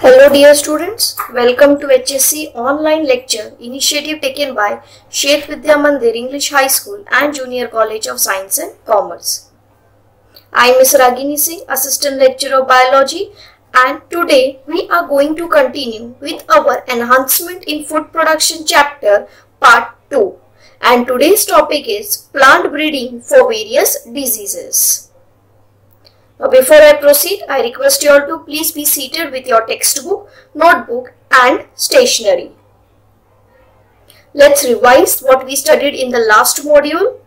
Hello dear students, welcome to HSC online lecture initiative taken by Sheikh Vidya Mandir English High School and Junior College of Science and Commerce. I am Ms. Ragini Singh, Assistant Lecturer of Biology, and today we are going to continue with our Enhancement in Food Production chapter part 2, and today's topic is plant breeding for various diseases. Now, before I proceed, I request you all to please be seated with your textbook, notebook and stationery. Let's revise what we studied in the last module.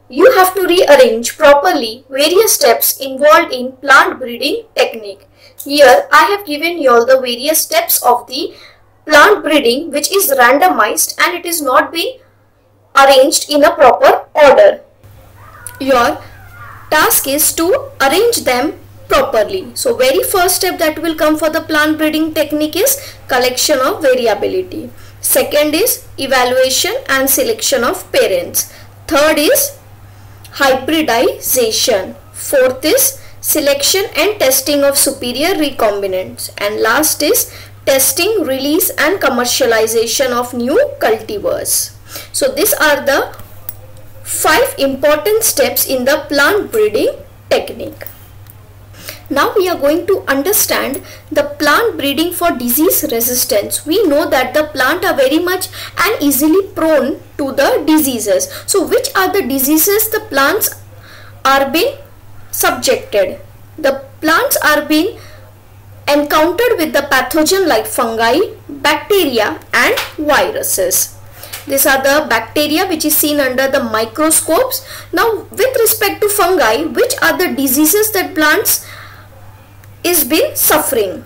You have to rearrange properly various steps involved in plant breeding technique. Here I have given you all the various steps of the plant breeding which is randomized and it is not being arranged in a proper order. Your task is to arrange them properly. So very first step that will come for the plant breeding technique is collection of variability. Second is evaluation and selection of parents. Third is hybridization. Fourth is selection and testing of superior recombinants. And last is testing, release and commercialization of new cultivars. So these are the 5 important steps in the plant breeding technique. Now we are going to understand the plant breeding for disease resistance. We know that the plant are very much and easily prone to the diseases. So which are the diseases the plants are being subjected? The plants are being encountered with the pathogen like fungi, bacteria and viruses. These are the bacteria which is seen under the microscopes. Now with respect to fungi, which are the diseases that plants is been suffering?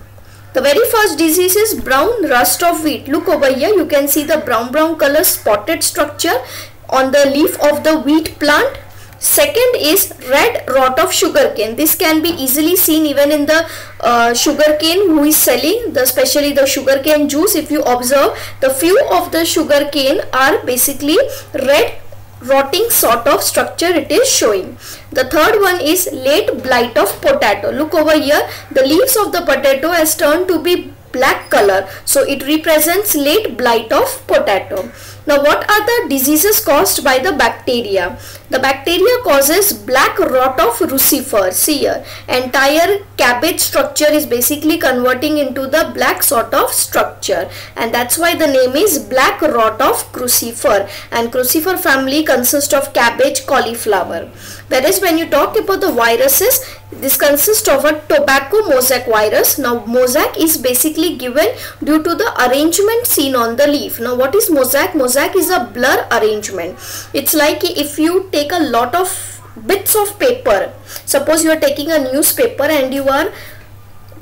The very first disease is brown rust of wheat. Look over here, you can see the brown color spotted structure on the leaf of the wheat plant. Second is red rot of sugarcane. This can be easily seen even in the sugarcane who is selling, especially the sugarcane juice. If you observe, the few of the sugarcane are basically red rotting sort of structure it is showing. The third one is late blight of potato. Look over here, the leaves of the potato has turned to be black color, so it represents late blight of potato. Now what are the diseases caused by the bacteria? The bacteria causes black rot of Rucifer. See here, entire cabbage structure is basically converting into the black sort of structure, and that's why the name is black rot of Crucifer. And Crucifer family consists of cabbage, cauliflower. Whereas when you talk about the viruses, this consists of a tobacco mosaic virus. Now mosaic is basically given due to the arrangement seen on the leaf. Now what is mosaic? Mosaic is a blur arrangement. It's like if you take a lot of bits of paper, suppose you are taking a newspaper and you are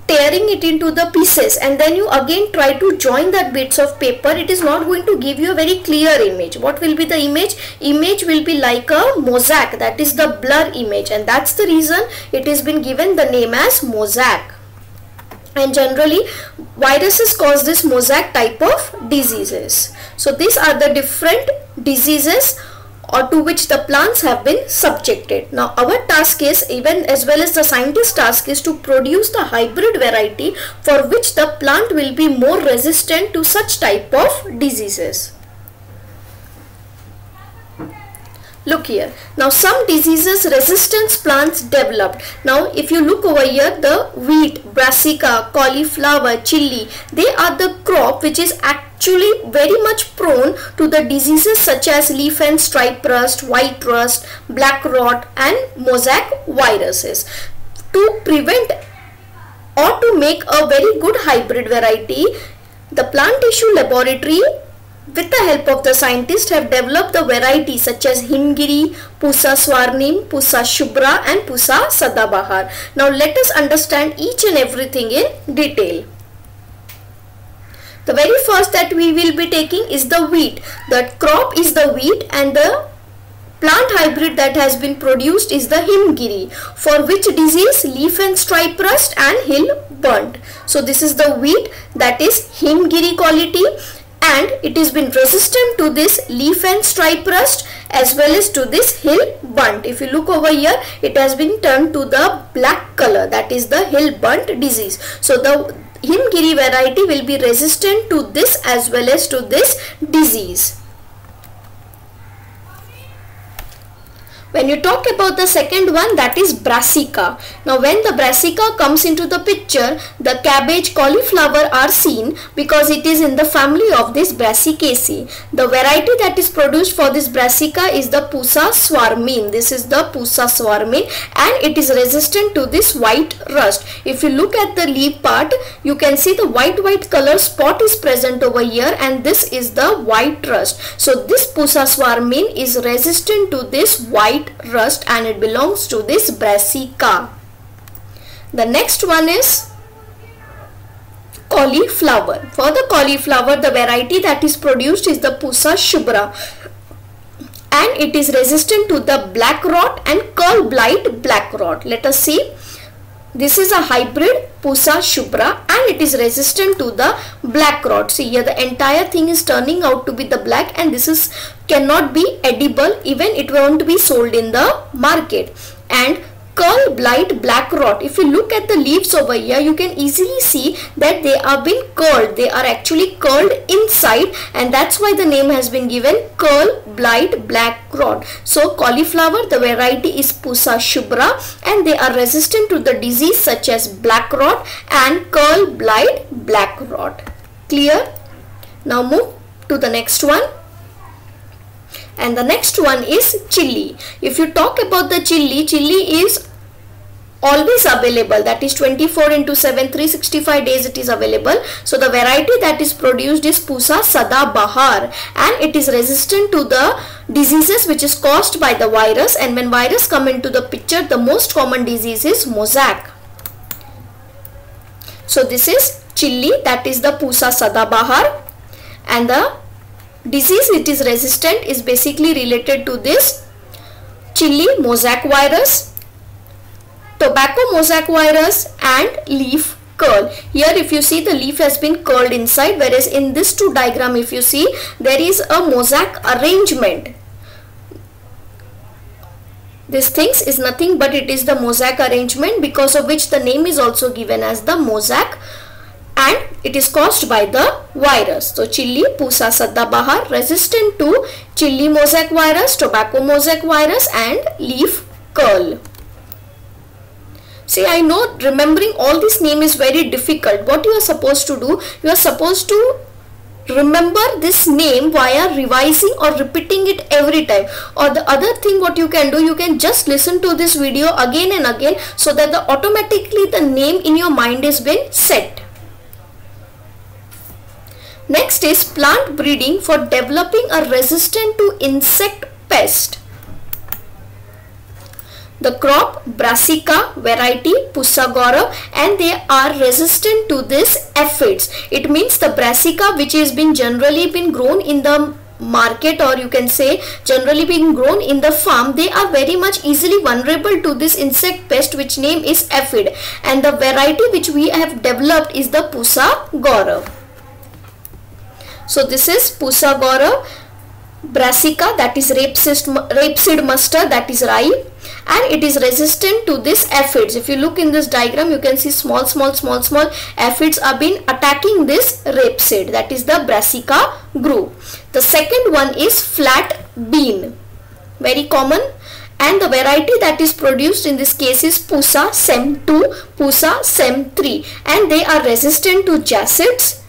tearing it into the pieces and then you again try to join that bits of paper, it is not going to give you a very clear image. What will be the image? Image will be like a mosaic, that is the blur image, and that's the reason it has been given the name as mosaic. And generally viruses cause this mosaic type of diseases. So these are the different diseases or to which the plants have been subjected. Now our task is, even as well as the scientist's task, is to produce the hybrid variety for which the plant will be more resistant to such type of diseases. Look here, now some diseases resistance plants developed. Now if you look over here, the wheat, brassica, cauliflower, chili, they are the crop which is actually very much prone to the diseases such as leaf and stripe rust, white rust, black rot and mosaic viruses. To prevent or to make a very good hybrid variety, the plant tissue laboratory with the help of the scientists have developed the varieties such as Himgiri, Pusa Swarnim, Pusa Shubhra and Pusa Sadabahar. Now let us understand each and everything in detail. The very first that we will be taking is the wheat. The crop is the wheat and the plant hybrid that has been produced is the Himgiri. For which disease? Leaf and stripe rust and hill burnt. So this is the wheat, that is Himgiri quality. and it has been resistant to this leaf and stripe rust as well as to this hill bunt. If you look over here, it has been turned to the black color, that is the hill bunt disease. So the Himgiri variety will be resistant to this as well as to this disease. When you talk about the second one, that is brassica. Now when the brassica comes into the picture, the cabbage, cauliflower are seen because it is in the family of this Brassicaceae. The variety that is produced for this brassica is the Pusa swarmine. This is the Pusa swarmine and it is resistant to this white rust. If you look at the leaf part, you can see the white color spot is present over here and this is the white rust. So this Pusa swarmine is resistant to this white rust and it belongs to this brassica. The next one is cauliflower. For the cauliflower, the variety that is produced is the Pusa shubra and it is resistant to the black rot and curl blight black rot. Let us see. This is a hybrid Pusa shubra and it is resistant to the black rot. See here, the entire thing is turning out to be the black and this is cannot be edible, even it won't be sold in the market. And curl blight black rot, if you look at the leaves over here, you can easily see that they are being curled. They are actually curled inside and that's why the name has been given curl blight black rot. So cauliflower, the variety is Pusa shubra and they are resistant to the disease such as black rot and curl blight black rot. Clear? Now move to the next one. And the next one is chili. If you talk about the chili, chili is always available, that is 24/7, 365 days it is available. So the variety that is produced is Pusa Sadabahar and it is resistant to the diseases which is caused by the virus, and when virus come into the picture, the most common disease is mosaic. So this is chili, that is the Pusa Sadabahar, and the disease it is resistant is basically related to this chili mosaic virus, tobacco mosaic virus and leaf curl. Here if you see, the leaf has been curled inside, whereas in this two diagram if you see, there is a mosaic arrangement. This things is nothing but it is the mosaic arrangement, because of which the name is also given as the mosaic and it is caused by the virus. So chili Pusa Sadabahar resistant to chili mosaic virus, tobacco mosaic virus and leaf curl. See, I know remembering all this name is very difficult. What you are supposed to do, you are supposed to remember this name via revising or repeating it every time. Or the other thing what you can do, you can just listen to this video again and again so that automatically the name in your mind is been set. Next is plant breeding for developing a resistant to insect pest. The crop Brassica variety Pusa gaurav, and they are resistant to this aphids. It means the Brassica which has been generally been grown in the market, or you can say generally being grown in the farm, they are very much easily vulnerable to this insect pest which name is aphid, and the variety which we have developed is the Pusa gaurav. So this is Pusa gaurav, Brassica, that is rapeseed mustard, that is rye, and it is resistant to this aphids. If you look in this diagram, you can see small aphids are been attacking this rapeseed, that is the Brassica group. The second one is flat bean, very common, and the variety that is produced in this case is Pusa sem 2, Pusa sem 3, and they are resistant to jacids,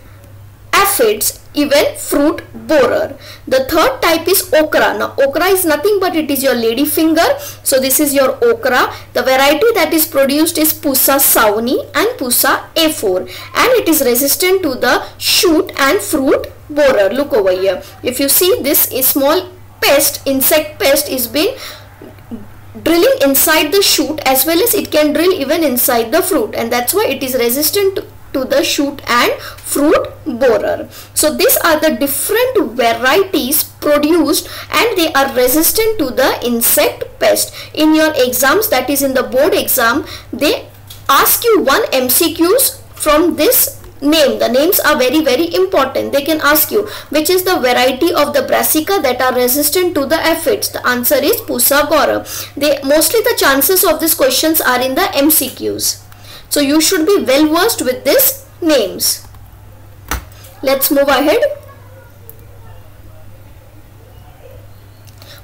aphids, even fruit borer. The third type is okra. Now okra is nothing but it is your lady finger. So this is your okra. The variety that is produced is Pusa sauni and Pusa A4, and it is resistant to the shoot and fruit borer. Look over here. If you see, this is small pest, insect pest is been drilling inside the shoot as well as it can drill even inside the fruit, and that's why it is resistant to the shoot and fruit borer. So these are the different varieties produced and they are resistant to the insect pest. In your exams, that is in the board exam, they ask you one MCQs from this name. The names are very, very important. They can ask you which is the variety of the brassica that are resistant to the aphids. The answer is Pusa gora. Mostly the chances of these questions are in the MCQs. So you should be well versed with these names. Let's move ahead.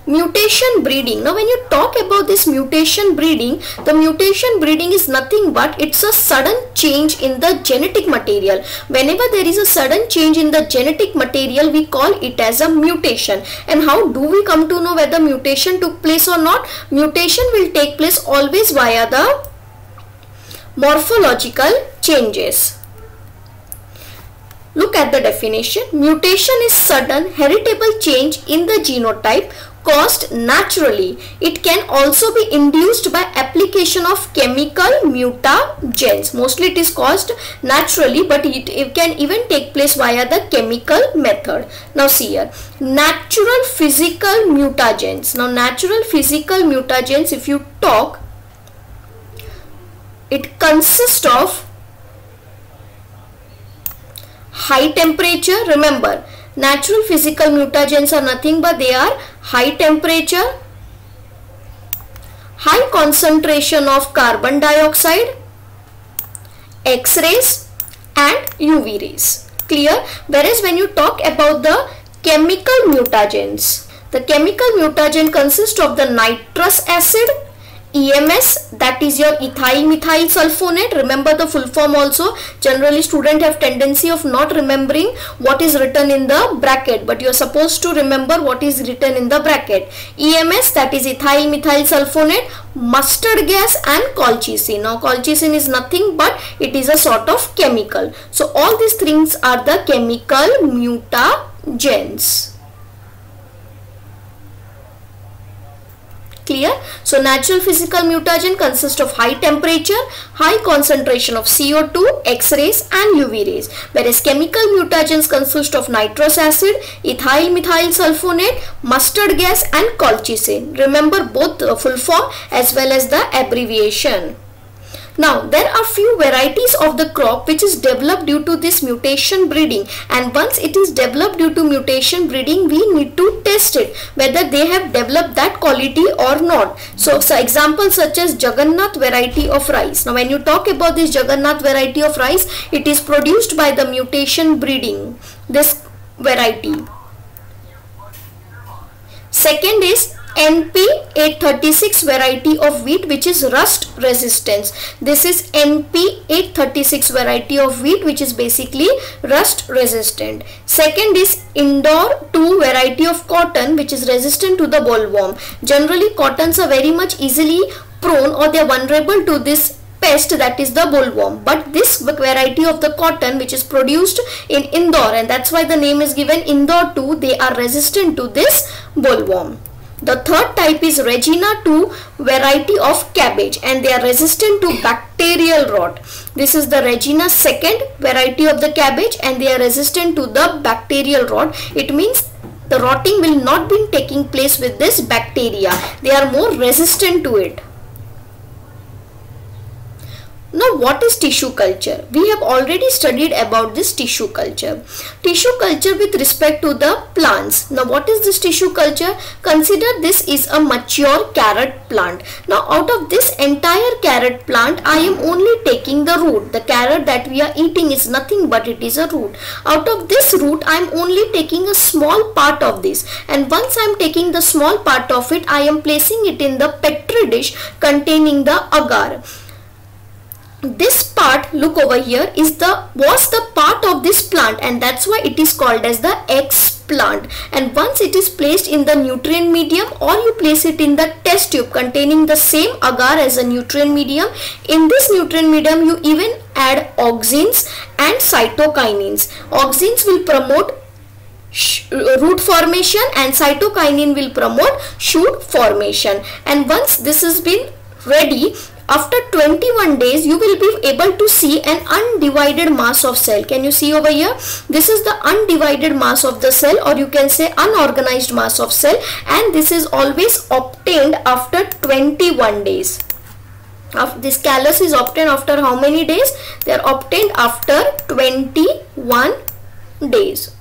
Mutation breeding. Now when you talk about this mutation breeding, the mutation breeding is nothing but it's a sudden change in the genetic material. Whenever there is a sudden change in the genetic material, we call it as a mutation. And how do we come to know whether mutation took place or not? Mutation will take place always via the morphological changes. Look at the definition. Mutation is sudden heritable change in the genotype caused naturally. It can also be induced by application of chemical mutagens. Mostly it is caused naturally, but it can even take place via the chemical method. Now see here, natural physical mutagens. Now natural physical mutagens, if you talk, it consists of high temperature. Remember, natural physical mutagens are nothing but they are high temperature, high concentration of carbon dioxide, X-rays and UV rays. Clear? Whereas when you talk about the chemical mutagens, the chemical mutagen consists of the nitrous acid, EMS, that is your ethyl methyl sulfonate. Remember the full form also. Generally students have tendency of not remembering what is written in the bracket, but you are supposed to remember what is written in the bracket. EMS, that is ethyl methyl sulfonate, mustard gas and colchicine. Now colchicine is nothing but it is a sort of chemical. So all these things are the chemical mutagens. Clear? So natural physical mutagen consists of high temperature, high concentration of CO2, X-rays and UV rays. Whereas chemical mutagens consist of nitrous acid, ethyl methyl sulfonate, mustard gas and colchicine. Remember both the full form as well as the abbreviation. Now there are few varieties of the crop which is developed due to this mutation breeding, and once it is developed due to mutation breeding, we need to test it whether they have developed that quality or not. So examples such as Jagannath variety of rice. Now when you talk about this Jagannath variety of rice, it is produced by the mutation breeding, this variety. Second is NP 836 variety of wheat which is rust resistance. This is NP 836 variety of wheat which is basically rust resistant. Second is Indore 2 variety of cotton which is resistant to the bollworm. Generally cottons are very much easily prone or they are vulnerable to this pest, that is the bollworm, but this variety of the cotton which is produced in Indore, and that's why the name is given Indore 2, they are resistant to this bollworm. The third type is Regina 2 variety of cabbage, and they are resistant to bacterial rot. This is the Regina second variety of the cabbage, and they are resistant to the bacterial rot. It means the rotting will not be taking place with this bacteria. They are more resistant to it. Now what is tissue culture? We have already studied about this tissue culture. Tissue culture with respect to the plants. Now what is this tissue culture? Consider this is a mature carrot plant. Now out of this entire carrot plant, I am only taking the root. The carrot that we are eating is nothing but it is a root. Out of this root, I am only taking a small part of this. And once I am taking the small part of it, I am placing it in the petri dish containing the agar. This part, look over here, was the part of this plant, and that's why it is called as the ex-plant. And once it is placed in the nutrient medium, or you place it in the test tube containing the same agar as a nutrient medium, in this nutrient medium you even add auxins and cytokinins. Auxins will promote root formation and cytokinin will promote shoot formation. And once this has been ready, after 21 days you will be able to see an undivided mass of cell. Can you see over here? This is the undivided mass of the cell, or you can say unorganized mass of cell, and this is always obtained after 21 days. This callus is obtained after how many days? They are obtained after 21 days.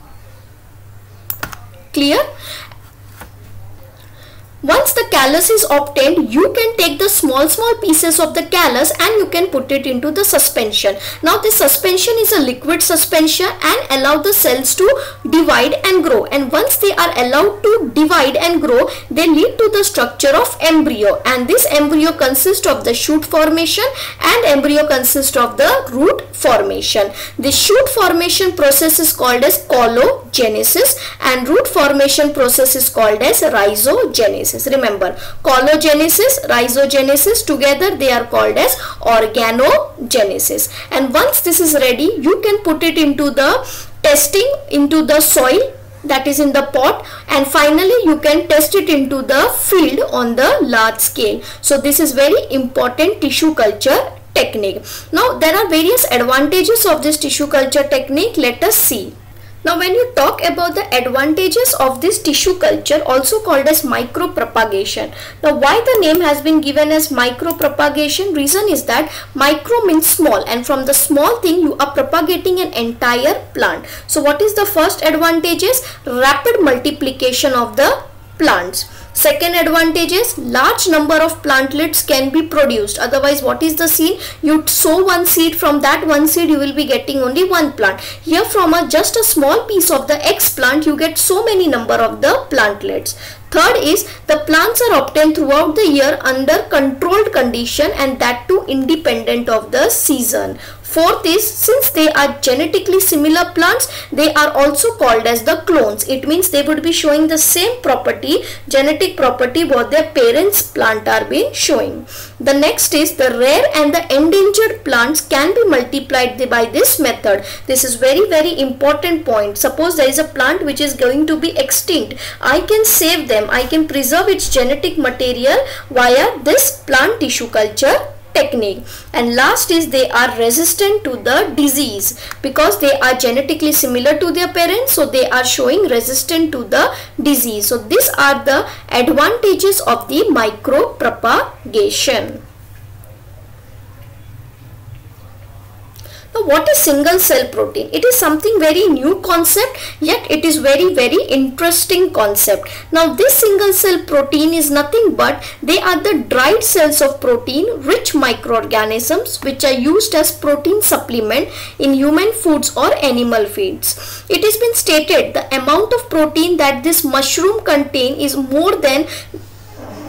Clear? Once the callus is obtained, you can take the small pieces of the callus and you can put it into the suspension. Now this suspension is a liquid suspension and allow the cells to divide and grow, and once they are allowed to divide and grow, they lead to the structure of embryo, and this embryo consists of the shoot formation and embryo consists of the root formation. The shoot formation process is called as cologenesis and root formation process is called as rhizogenesis. Remember, cologenesis, rhizogenesis, together they are called as organogenesis. And once this is ready, you can put it into the testing into the soil, that is in the pot, and finally you can test it into the field on the large scale. So this is very important tissue culture technique. Now there are various advantages of this tissue culture technique. Let us see. Now when you talk about the advantages of this tissue culture, also called as micropropagation. Now why the name has been given as micropropagation? Reason is that micro means small, and from the small thing you are propagating an entire plant. So what is the first advantages? Rapid multiplication of the plants. Second advantage is large number of plantlets can be produced. Otherwise what is the scene? You sow one seed, from that one seed you will be getting only one plant. Here from just a small piece of the X plant you get so many number of the plantlets. Third is the plants are obtained throughout the year under controlled condition, and that too independent of the season. Fourth is, since they are genetically similar plants, they are also called as the clones. It means they would be showing the same property, genetic property what their parents' plant are being showing. The next is the rare and the endangered plants can be multiplied by this method. This is very important point. Suppose there is a plant which is going to be extinct. I can save them. I can preserve its genetic material via this plant tissue culture technique. And last is they are resistant to the disease because they are genetically similar to their parents, so they are showing resistant to the disease. So these are the advantages of the micropropagation. Now what is single cell protein? It is something very new concept, yet it is very interesting concept. Now this single cell protein is nothing but they are the dried cells of protein rich microorganisms which are used as protein supplement in human foods or animal feeds. It has been stated the amount of protein that this mushroom contain is more than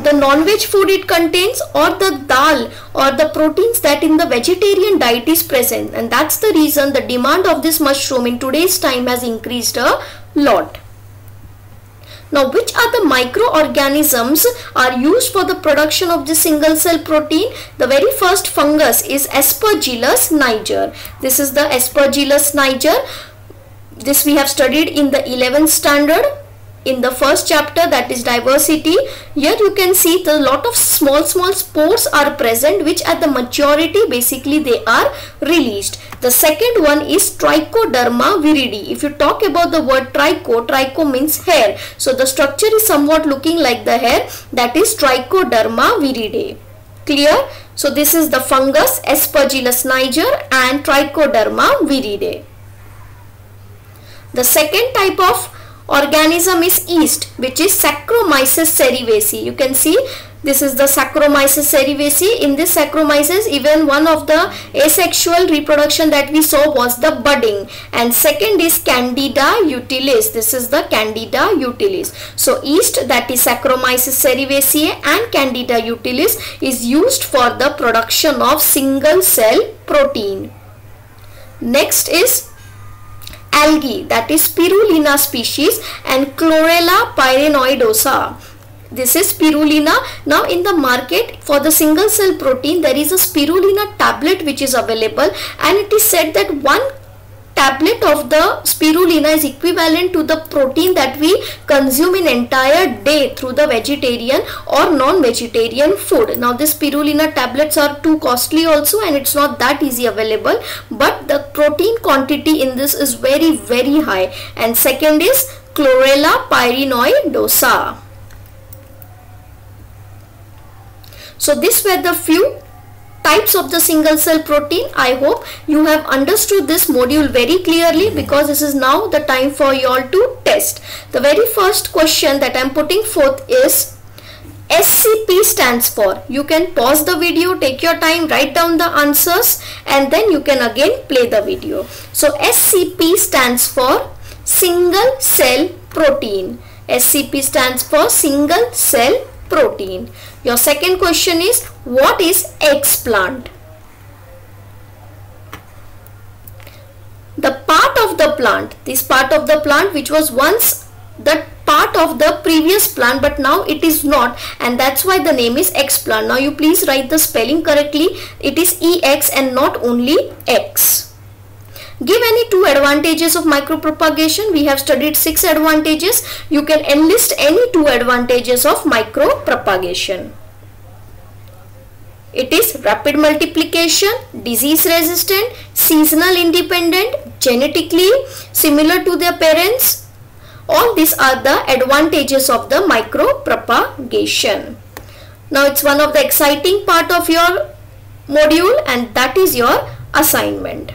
the non-veg food it contains or the dal or the proteins that in the vegetarian diet is present, and that's the reason the demand of this mushroom in today's time has increased a lot. Now which are the microorganisms are used for the production of the single cell protein? The very first fungus is Aspergillus niger. This is the Aspergillus niger. This we have studied in the 11th standard. In the first chapter, that is diversity. Here you can see the lot of small spores are present, which at the maturity basically they are released. The second one is Trichoderma viride. If you talk about the word tricho means hair. So the structure is somewhat looking like the hair, that is Trichoderma viride. Clear? So this is the fungus Aspergillus niger and Trichoderma viride. The second type of organism is yeast, which is Saccharomyces cerevisiae. You can see this is the Saccharomyces cerevisiae. In this Saccharomyces, even one of the asexual reproduction that we saw was the budding. And second is Candida utilis. This is the Candida utilis. So yeast, that is Saccharomyces cerevisiae and Candida utilis, is used for the production of single cell protein. Next is algae, that is Spirulina species, and Chlorella pyrenoidosa. This is spirulina. Now in the market for the single cell protein there is a spirulina tablet which is available, and it is said that one tablet of the spirulina is equivalent to the protein that we consume in entire day through the vegetarian or non-vegetarian food. Now these spirulina tablets are too costly also, and it's not that easy available, but the protein quantity in this is very high. And second is Chlorella pyrenoidosa. So these were the few types of the single cell protein. I hope you have understood this module very clearly, because this is now the time for you all to test. The very first question that I am putting forth is SCP stands for. You can pause the video, take your time, write down the answers, and then you can again play the video. So SCP stands for single cell protein. SCP stands for single cell protein. Your second question is, what is explant? The part of the plant, this part of the plant which was once the part of the previous plant, but now it is not, and that's why the name is explant. Now you please write the spelling correctly. It is EX and not only X. Give any 2 advantages of micropropagation. We have studied 6 advantages. You can enlist any 2 advantages of micropropagation. It is rapid multiplication, disease resistant, seasonal independent, genetically similar to their parents. All these are the advantages of the micropropagation. Now it's one of the exciting part of your module, and that is your assignment.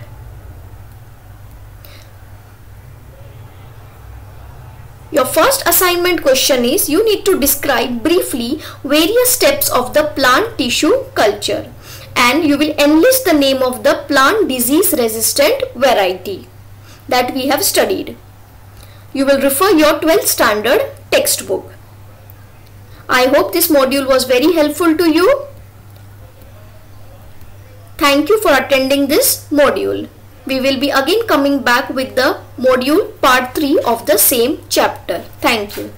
Your first assignment question is, you need to describe briefly various steps of the plant tissue culture, and you will enlist the name of the plant disease resistant variety that we have studied. You will refer your 12th standard textbook. I hope this module was very helpful to you. Thank you for attending this module. We will be again coming back with the module part 3 of the same chapter. Thank you.